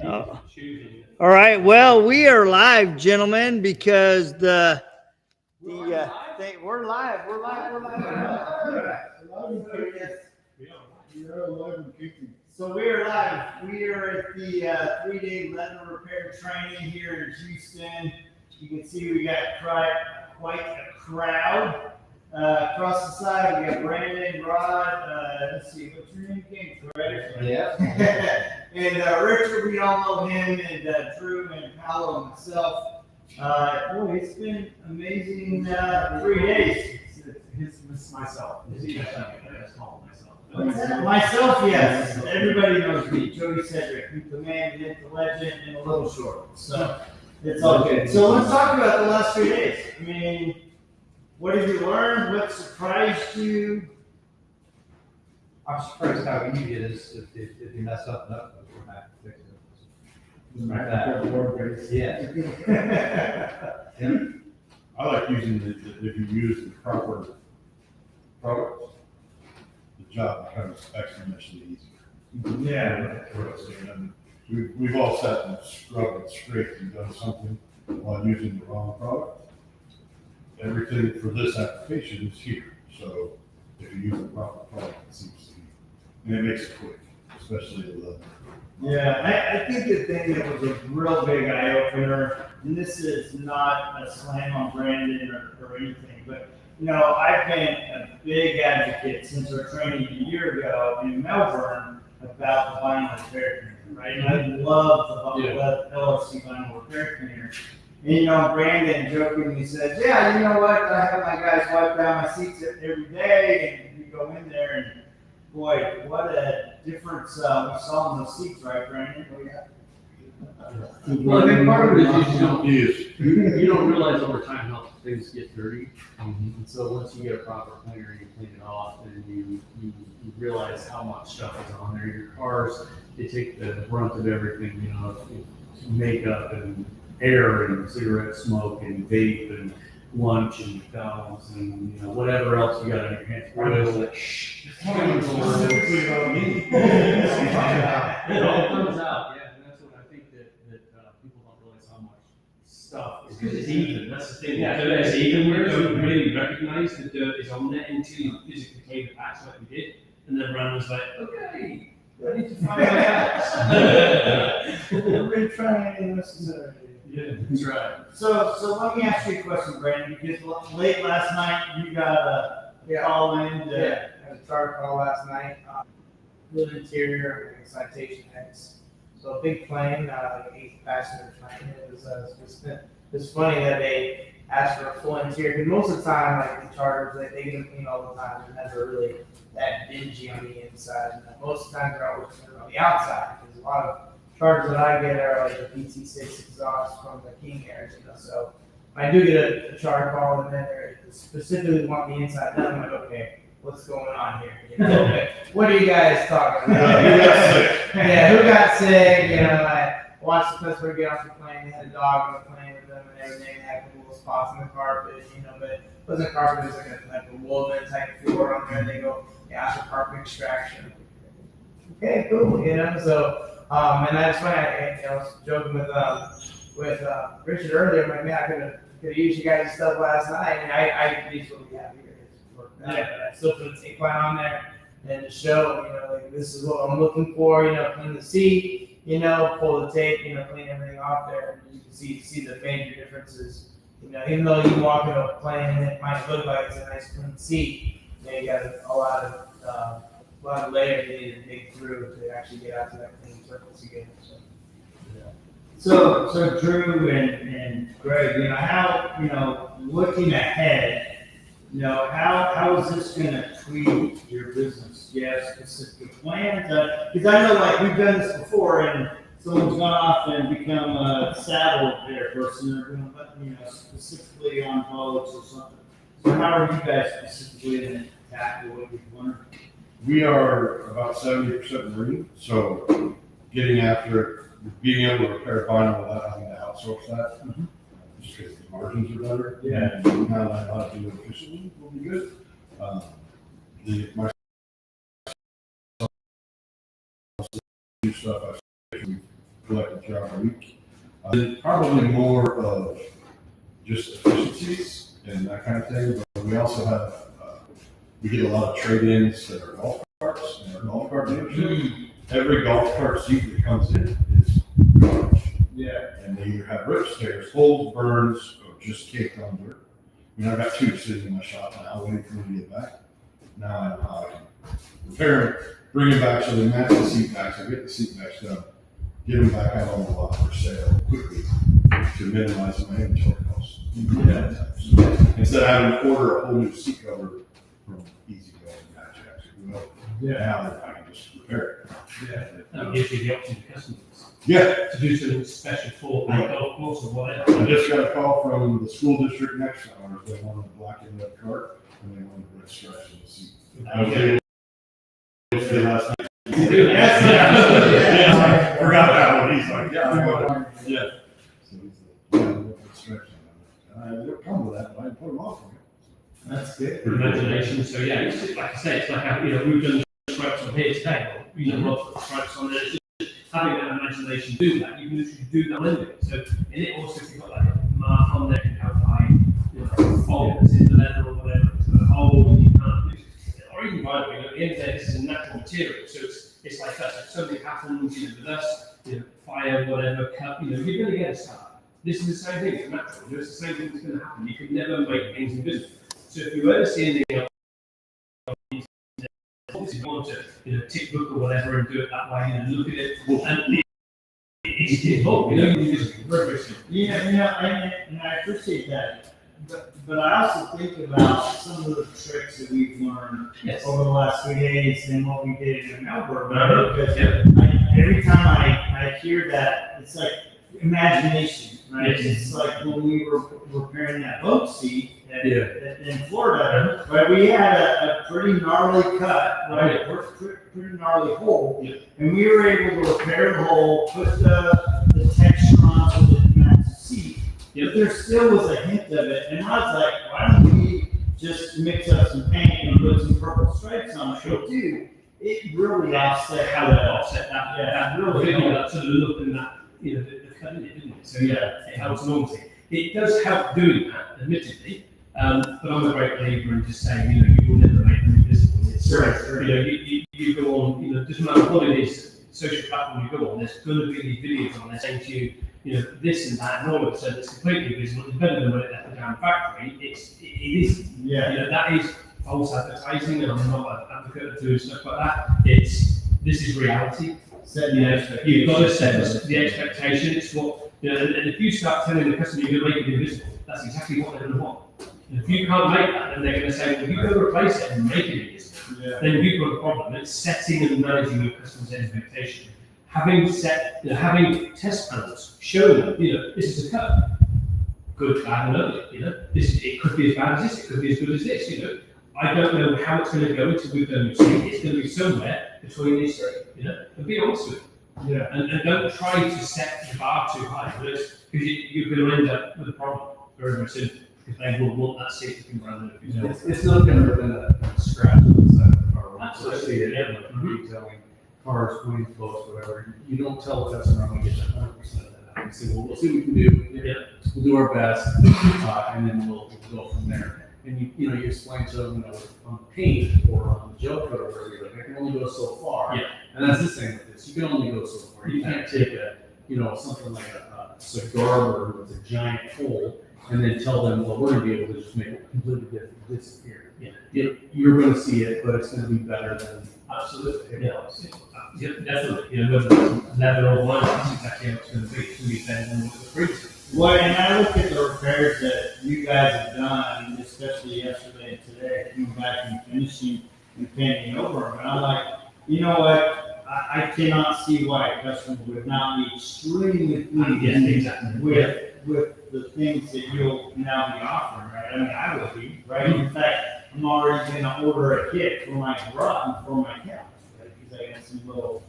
Oh. All right. Well, we are live, gentlemen, because we're live. We're live. So we are live. We are at the 3-day leather repair training here in Houston. You can see we got quite a crowd. Across the side, we got Brandon, Rod, let's see, what's your name again? Right? Yeah. And Richard, we all know him, and Drew and Paolo and myself. Boy, it's been amazing 3 days. It's myself. Myself, yes. Everybody knows me, Jody Sedrick, the man, the legend, and a little short. So it's all good. So let's talk about the last 3 days. I mean, what have you learned? What surprised you? I'm surprised how easy it is if you mess up, we're back to fix it. Like that. Yeah. I like using if you use the proper products, the job becomes exponentially easier. Yeah. For us, and we've all sat and scrubbed and scraped and done something while using the wrong product. Everything for this application is here. So if you use the proper product, it seems to be, and it makes it quick, especially the leather. Yeah, I think the thing that was a real big eye opener, and this is not a slam on Brandon or anything, but you know, I've been a big advocate since our training a year ago in Melbourne about the vinyl repair cleaner, right? And I love the LRC vinyl repair cleaner. And you know, Brandon jokingly says, "Yeah, you know what? I have my guys wipe down my seats every day, and we go in there and." Boy, what a difference we saw in those seats, right, Brandon? Oh, yeah. Well, I think part of it is you don't realize over time how things get dirty. And so once you get a proper cleaner, you clean it off, and you realize how much stuff is on there. Your cars, they take the brunt of everything, you know, makeup and air and cigarette smoke and vape and lunch and McDonald's and you know whatever else you got in your hands. Like, shh. Specifically about me. It all comes out, yeah, and that's what I think that people don't realize how much stuff is. Because it's even, that's the thing. Yeah. It's even where you don't really recognize the dirt is on there until you physically take the packs like we did. And then Brandon was like, okay, I need to find my packs. We're trying to necessary. Yeah, that's right. So let me ask you a question, Brandon, because late last night you got a call in. I had a charter call last night. Little interior and citation X. So a big plane, like an 8-passenger plane. It's funny that they asked for a full interior because most of the time, like the charters, they get them clean all the time. They're never really that dingy on the inside. And most of the time, they're always clean on the outside because a lot of chargers that I get are like the PT6 exhaust from the King Airs, you know. So I do get a charter call and then they specifically want the inside done. I'm like, okay, what's going on here? You know, what are you guys talking about? Who got sick? You know, I watched the customer get off the plane. They had a dog on the plane with them and everything. They had little spots in the carpet, you know, but it wasn't carpet. It was like a woven type floor on there. They go, for carpet extraction. Okay, cool. You know, so. And that's when I was joking with Richard earlier. I'm like, man, I could have used you guys' stuff last night. And I used what we have here. I still put a tape line on there and to show, you know, like this is what I'm looking for. You know, clean the seat. You know, pull the tape. You know, clean everything off there. And you can see the major differences. You know, even though you walk in a plane and it might look like it's a nice clean seat, you know, you got a lot of layers you need to dig through to actually get out to that clean surface again. So Drew and Greg, you know, how, you know, looking ahead, you know, how is this going to tweak your business? Do you have specific plans? Because I know, like, we've done this before, and someone's gone off and become a saddle repair person, or doing, you know, specifically on boats or something. So how are you guys specifically going to tackle what you've learned? We are about 70% marine, so getting after it, being able to repair vinyl without having to outsource that, just because the margins are better. Yeah. And now that I know how to do it efficiently will be good. My stuff, we collected throughout the week. Probably more of just efficiencies and that kind of thing, but we also have, we get a lot of trade-ins that are golf carts and our golf cart dealership. Every golf cart seat that comes in is garbage. Yeah. And they either have rips, tears, holes, burns, or just caked on dirt. I mean, I've got 2 sitting in my shop now, waiting for me to get back. Now I know how I can repair them, bring them back so they match the seat backs. I get the seat backs done, get them back out on the lot for sale quickly to minimize my inventory costs. Yeah. So instead of having to order a whole new seat cover from Easy Go and Patch X, now I can just repair it. That gives you the option to customers Yeah, to do something special for a golf course or whatever. I just got a call from the school district next to ours. They wanted a black and red cart and they wanted red stripes in the seat. I was able to say last night. Yeah. Forgot that one. He's like, yeah, I want it. Yeah. So he's like, yeah, red stripes. I didn't come with that, but I put them off for you. That's good. Imagination. So yeah, it's just, like I say, it's like how, we've done stripes on here today. Or, lots of stripes on there. It's just having that imagination do that. You can literally do that anyway. So and it also, if you've got like a mark on there, you have like folders in the leather or whatever, it's got a hole and you can't do. Or even by the way, at the end of the day, this is a natural material, so it's like that. If something happens, with us, fire, whatever, cut, you're going to get a scar. This is the same thing. It's natural. It's the same thing that's going to happen. You can never make things invisible. So if you ever see anything else, you want to, tick book or whatever and do it that way and look at it, and it's involved. You just very simple. Yeah, and I appreciate that. But I also think about some of the tricks that we've learned Yes. over the last 3 days and what we did in Melbourne. Uh-huh. Because Yeah. every time I hear that, it's like imagination, right? Yes. It's like when we were repairing that boat seat in Florida, Uh-huh. right? We had a pretty gnarly cut, right? Yeah. Pretty gnarly hole. Yeah. And we were able to repair the hole, put the texture on so that it matched the seat. Yep. But there still was a hint of it, and I was like, why don't we just mix up some paint and put some purple stripes on it? Sure. Dude, it really offset How the to offset that. Yeah, That really really helped. that sort of look and that, the cut in it, didn't it? So yeah, it helps enormously. It does help doing that, admittedly. But I'm a great believer in just saying, you will never make them invisible. It's, Sure. you go on, doesn't matter what it is, social platform you go on, there's going to be these videos on there saying to you, this and that, and all of a sudden it's completely visible. It's better than when it left the damn factory. It is. Yeah. That is false advertising, and I'm not an advocate of doing stuff like that. This is reality. Set the expectation. You've got to set the expectation. It's what, and if you start telling the customer you're going to make it invisible, that's exactly what they're going to want. And if you can't make that, then they're going to say, well, if you go replace it and make it invisible, then you've got a problem. It's setting and managing your customer's expectation. Having having test panels show them, this is a cut. Good, bad, and ugly. It could be as bad as this, it could be as good as this. I don't know how it's going to go until we've done it. It's going to be somewhere between these three, and be honest with them. Yeah. And don't try to set the bar too high, because you're going to end up with a problem very, very soon, because they will want that seat to be branded. It's not gonna prevent a scratch on the side of the car. Absolutely, Especially yeah. in detailing cars, pointing close, whatever. You don't tell the customer, I'm gonna get that 100% of that. You say, well, we'll see what we can do. Yeah. We'll do our best, and then we'll go from there. And you explain to them, on paint or on the gel coat or whatever, you're like, I can only go so far. Yeah. And that's the same with this. You can only go so far. You can't take something like a cigar burn with a giant hole and then tell them, well, we're gonna be able to just make it completely different, disappear. Yeah. You're gonna see it, but it's gonna be better than. Absolutely. Yeah, definitely. Whether it's leather or wine, that's exactly how it's going to be. It's going to be better than what it was previously. Well, and I look at the repairs that you guys have done, especially yesterday and today, coming back and finishing and painting over them. And I'm like, you know what? I cannot see why a customer would not be extremely pleased Yeah, exactly. with the things that you'll now be offering, right? I mean, I would be, right? In fact, I'm already going to order a kit for my garage, for my couch, right? Because I got some little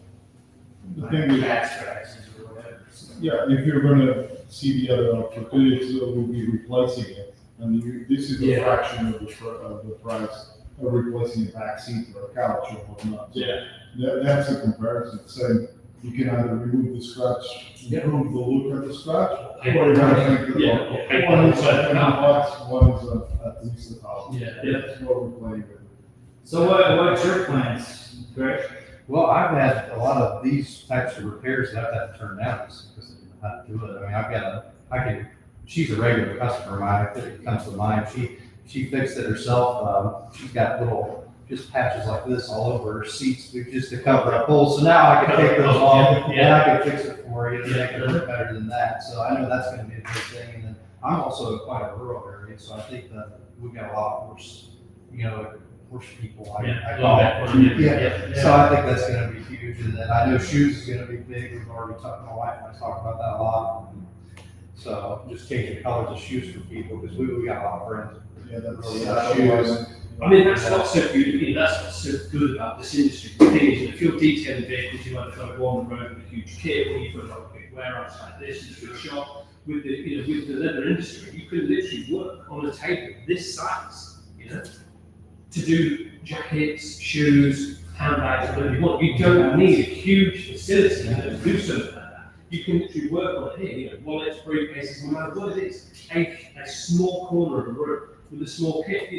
The thing is, back scratches or whatever. So. yeah, if you're gonna see the other opportunities, we'll be replacing it. And this is a Yeah. fraction of the price of replacing a back seat or a couch or whatnot. So Yeah. that's a comparison, same you can either remove the scratch, improve the look of the scratch, or Paint you gotta think of Yeah, it. paint One is upside at down. $10, one is at least $1,000. Yeah. That's what we're playing with. So what's your plans, Greg? Well, I've had a lot of these types of repairs that I've had to turn down just because I didn't know how to do it. I mean, she's a regular customer of mine, if it comes to mind. She fixed it herself. She's got little, just patches like this all over her seats just to cover up holes. So now I can take those off and I can fix it for you and make it look better than that. So I know that's gonna be a big thing. And then I'm also in quite a rural area, so I think that we've got a lot of horse people. I call it. Yeah. So I think that's gonna be huge, and then I know shoes is gonna be big, we've already talked, my wife and I talked about that a lot. So just changing colors of shoes for people, because we got a lot of friends. Yeah, that's, Really otherwise, I mean, that's what's so good. I mean, that's what's so good about this industry. The thing is, if you're detailing vehicles, you either got to go on the road with a huge kit, or you've got a big warehouse like this, it's a good shop. With the leather industry, you could literally work on a table this size, to do jackets, shoes, handbags, whatever you want. You don't need a huge facility to do something like that. You can literally work on it here, wallets, briefcases, no matter what it is. A small corner of a room with a small kit,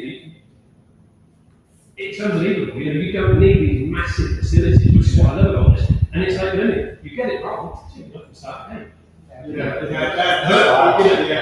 it's unbelievable. You don't need these massive facilities, which is what I love about this. And it's like, you get it wrong, you can start again.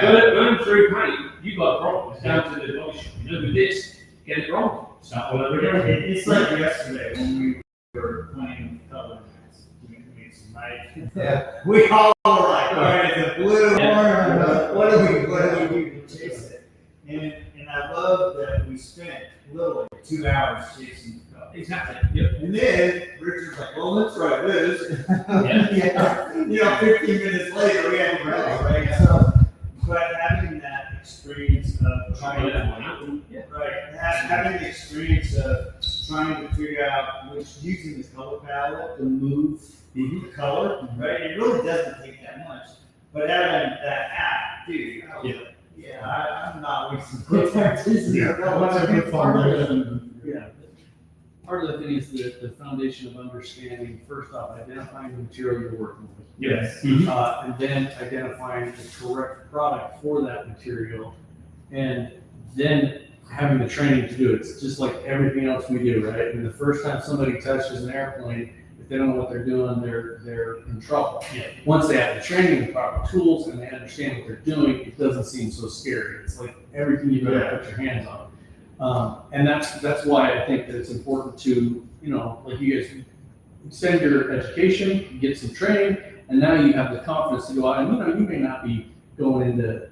Going through paint, you got a problem. It's down to the body shop. With this, get it wrong. Start all over again. It's like yesterday when we were playing color mix. We made some night. Yeah. We all were like, all right, it's a blue, orange, what do we do to chase it? And I love that we spent literally 2 hours chasing the color. Exactly. Yep. And then Richard's like, well, let's try this. Yeah. 15 minutes later, we had to go, right? So, but having that experience of trying to, right, having the experience of trying to figure out using the color palette to move the color, right? It really doesn't take that much. But having that app, dude, I was like, I'm not wasting my time chasing the color. That's a good foundation. Yeah. Part of the thing is the foundation of understanding, first off, identifying the material you're working with. Yes. And then identifying the correct product for that material, and then having the training to do it. It's just like everything else we do, right? And the first time somebody touches an airplane, if they don't know what they're doing, they're in trouble. Yeah. Once they have the training, the proper tools, and they understand what they're doing, it doesn't seem so scary. It's like everything you've got to put your hands on. And that's why I think that it's important to, like you guys extend your education, get some training, and now you have the confidence to go out and, you may not be going into,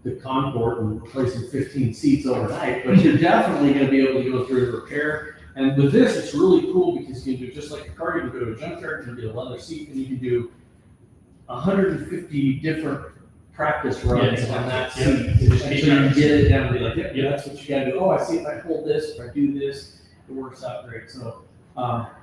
the Concord and replacing 15 seats overnight, but you're definitely going to be able to go through a repair. And with this, it's really cool because you can do just like a car, you can go to a junkyard, you can get a leather seat, and you can do 150 different practice runs on that seat. Until you get it down and be like, that's what you gotta do. Oh, I see if I hold this, if I do this, it works out great. So,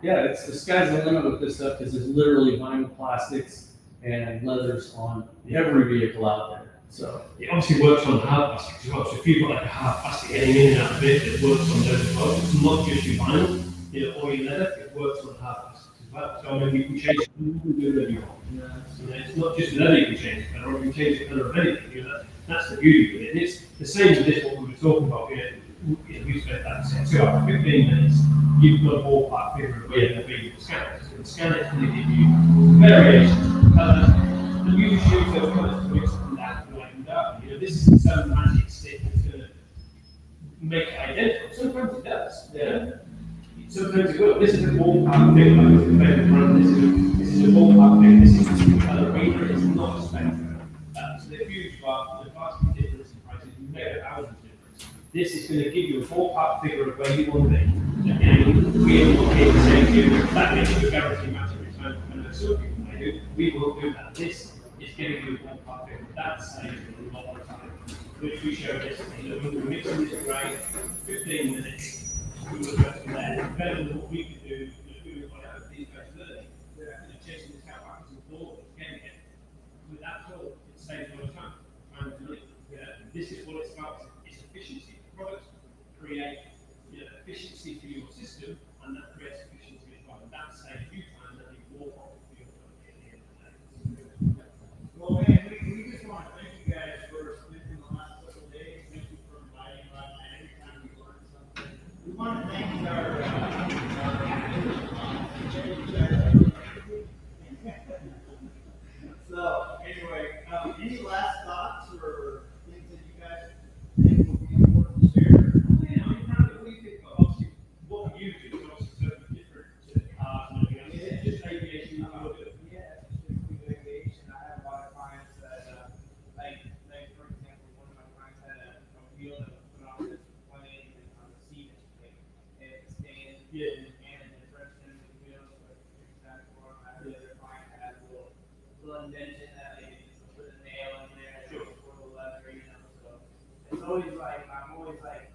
it's the sky's the limit with this stuff because there's literally vinyl plastics and leathers on every vehicle out there. So It obviously works on hard plastic as well. So if you've got like a hard plastic getting in and out of it, it works on those as well. It's not just your vinyl, or your leather, it works on hard plastic as well. So you can change it, you can do whatever you want. It's not just the leather you can change the colour, or you can change the colour of anything. That's the beauty of it. And it's the same with this, what we were talking about. We spent that 2 hours, 15 minutes. You've got a ballpark figure of where the vehicle scans. So the scanner is going to give you variations of colours. And you just use those colours to mix them down and lighten down. This isn't some magic stick that's going to make it identical. Sometimes it does. Sometimes it will. This is a ballpark figure, like the famous brand. This is a ballpark figure. This is the colour range. It's not a spectrum. So the huge vast difference in prices. You make a thousands difference. This is going to give you a ballpark figure of where you want to be. Again, we are not here to say to you that makes you a guarantee match every time. And that's some people may do. We won't do that. This is giving you a ballpark figure. That's saving a lot of time, which we showed yesterday. When we're mixing this grey, 15 minutes. We were just there. Better than what we could do. We were like, these guys learning. Chasing this out backwards and forwards. Again, with that tool, it saves a lot of time. This is what it's about. It's efficiency. Products create efficiency for your system, and that creates efficiency as well. And that saves you time, and you more indentation that they just put a nail in there, for the leather, you know, so. It's always like, I'm always like,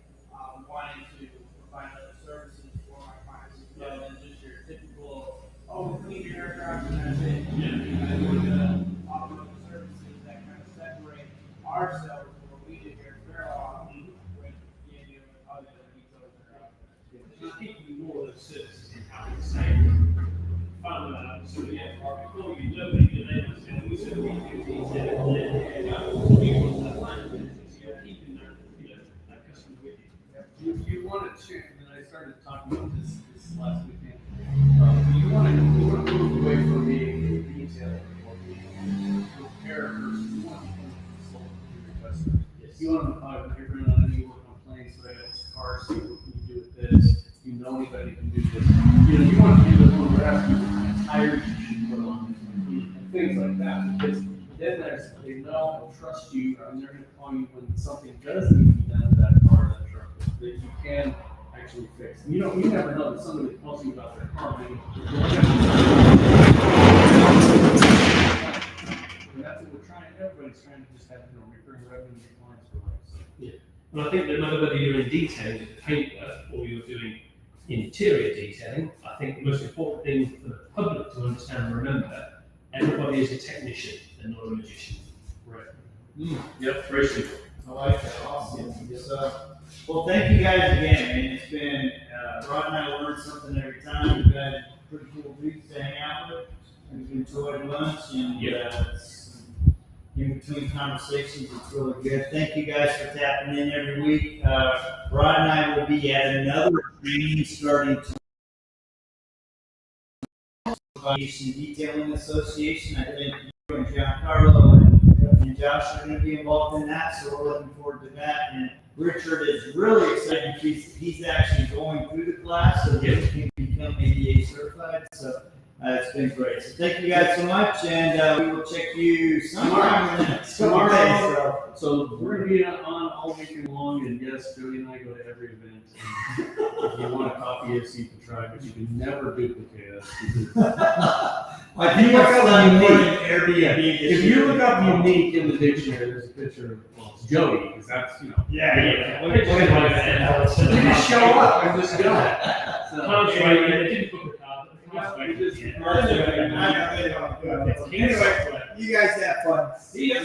wanting to provide other services for my clients as well than just your typical, oh, clean your aircraft and that's it. I want to offer other services that kind of separate ourselves from what we do here at Fairlawn with, you know, other retailers that are out there. Just keeping more of those services in house, the same fund that, so yeah, before you know it, your neighbors, and we said we do these, and then, so you want that line of business, you're keeping that, you know, that customer with you. You want to change, and I started talking about this last weekend. You want to move away from being a retailer or being a repairer versus you want to become a consultant to your customers. Yes. You want to, if you're bringing on any work on planes, threads, cars, see what can you do with this? You know anybody can do this. You know, you want to be the one who asks you what kind of tires you should put on and things like that. Because then they know and trust you, and they're going to call you when something does need to be done to that car or that truck that you can actually fix. And you never know that somebody calls you about their car. And that's what we're trying. Everybody's trying to just have recurring revenue clients for life. So. Yeah, and I think that no matter whether you're in detailing with paintwork or you're doing interior detailing, I think the most important thing for the public to understand and remember, everybody is a technician and not a magician. Right. Yep, very simple. I like that, awesome. So, well, thank you guys again, man. It's been, Rod and I learned something every time. You guys are pretty cool dudes to hang out with. We've enjoyed lunch and, it's, in between conversations, it's really good. Thank you guys for tapping in every week. Rod and I will be at another training starting Detailing Association. I think you and Giancarlo and Josh are going to be involved in that, so we're looking forward to that. And Richard is really excited because he's actually going through the class, so he can become ADA certified. So it's been great. So thank you guys so much, and we will check you sometime in the next couple days. So we're going to be on all weekend long, and yes, Jody and I go to every event. And if you want to copy us, you can try, but you can never duplicate us. I think look up unique, Airbnb. if you look up unique in the dictionary, there's a picture of, well, it's Jody, because that's, you know. Yeah. You just show up and just go. So, Anyway, you guys have fun. See ya.